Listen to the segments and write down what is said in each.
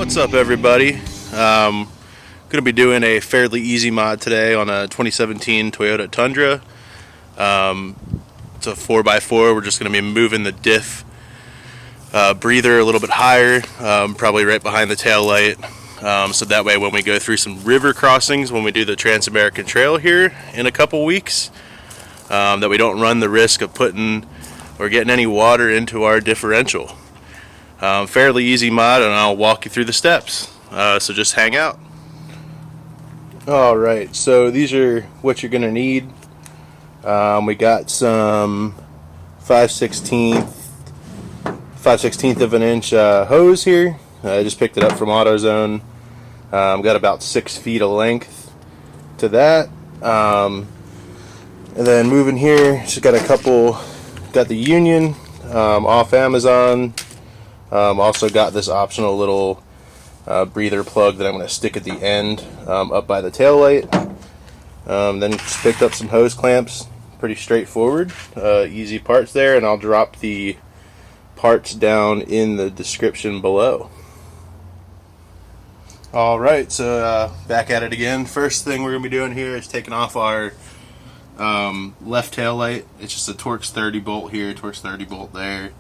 What's up, everybody? Going to be doing a fairly easy mod today on a 2017 Toyota Tundra. It's a 4x4. We're just going to be moving the diff breather a little bit higher, probably right behind the tail light, so that way when we go through some river crossings, when we do the Trans-American Trail here in a couple weeks, that we don't run the risk of putting or getting any water into our differential. Fairly easy mod, and I'll walk you through the steps, so just hang out. Alright, so these are what you're going to need. We got some 5/16 of an inch hose here. I just picked it up from AutoZone. Got about 6 feet of length to that. And then moving here, just got got the Union off Amazon. Also got this optional little breather plug that I'm going to stick at the end up by the tail light. Then just picked up some hose clamps. Pretty straightforward, easy parts there, and I'll drop the parts down in the description below. Alright, so back at it again. First thing we're going to be doing here is taking off our left tail light. It's just a Torx 30 bolt here, Torx 30 bolt there.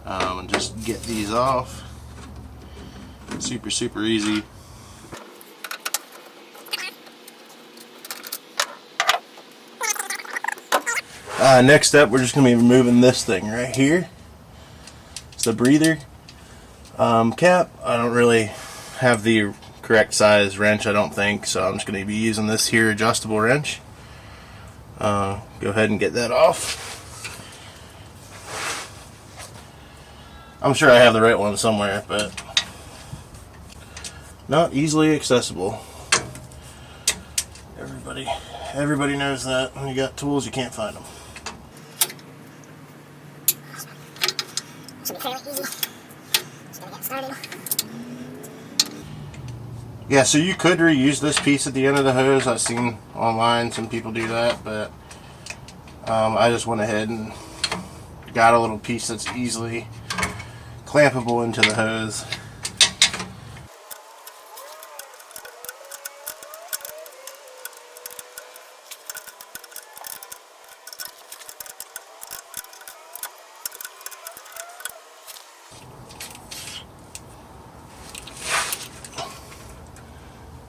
And just get these off. Super easy. Next up, we're just going to be removing this thing right here. It's the breather cap. I don't really have the correct size wrench, I don't think, so I'm just going to be using this here adjustable wrench. Go ahead and get that off. I'm sure I have the right one somewhere, but not easily accessible. Everybody knows that when you got tools, you can't find them. Should be fairly easy. Just gonna get started. Yeah, so you could reuse this piece at the end of the hose. I've seen online some people do that, but I just went ahead and got a little piece that's easily clampable into the hose.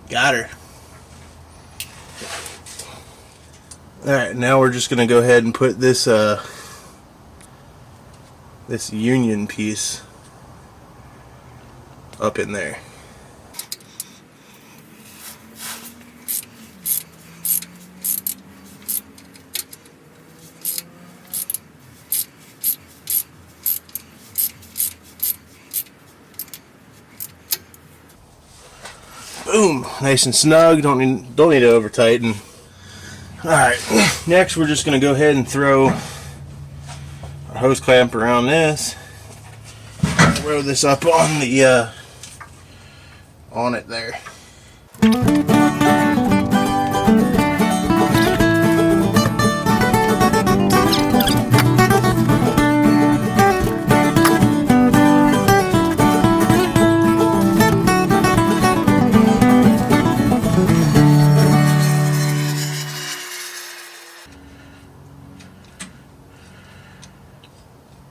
Got her. Alright, now we're just going to go ahead and put this this Union piece up in there. Boom, nice and snug. Don't need to over tighten. Alright, next we're just going to go ahead and throw our hose clamp around this. Throw this up on the on it there.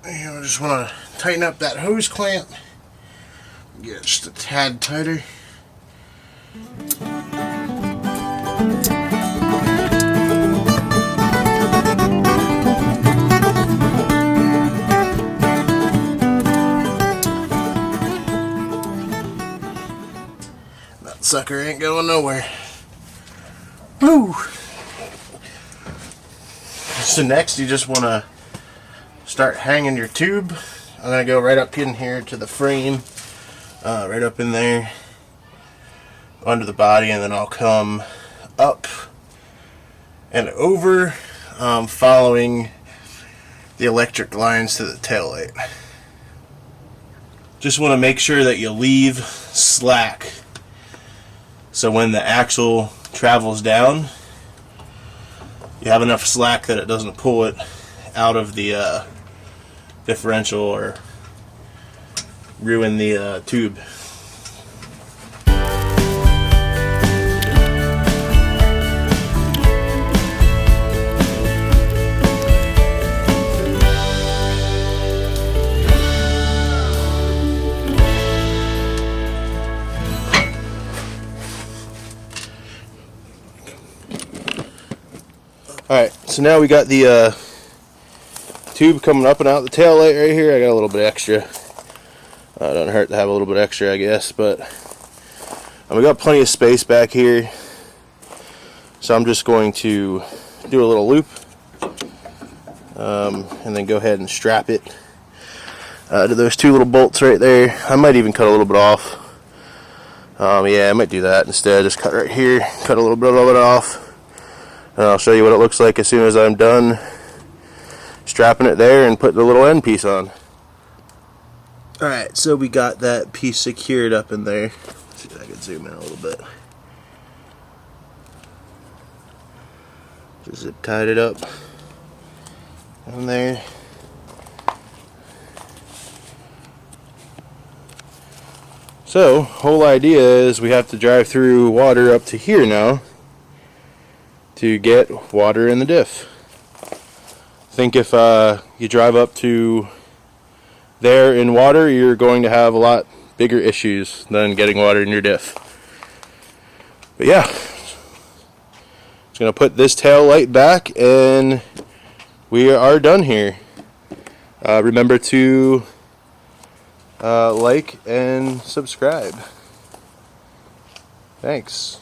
I just want to tighten up that hose clamp. Get it just a tad tighter. That sucker ain't going nowhere. Woo! So next you just want to start hanging your tube. I'm going to go right up in here to the frame, right up in there under the body, and then I'll come up and over, following the electric lines to the taillight. Just want to make sure that you leave slack so when the axle travels down, you have enough slack that it doesn't pull it out of the differential or ruin the tube. Alright, so now we got the tube coming up and out the tail light right here. I got a little bit extra. It doesn't hurt to have a little bit extra, I guess, but we got plenty of space back here. So I'm just going to do a little loop and then go ahead and strap it to those two little bolts right there. I might even cut a little bit off. Yeah, I might do that instead. Just cut right here, cut a little bit of it off. And I'll show you what it looks like as soon as I'm done strapping it there and put the little end piece on. Alright, so we got that piece secured up in there. Let's see if I can zoom in a little bit. Just zip tied it up in there. So, whole idea is we have to drive through water up to here now to get water in the diff. I think if you drive up to there in water, you're going to have a lot bigger issues than getting water in your diff. But yeah, just going to put this tail light back and we are done here. Remember to like and subscribe. Thanks.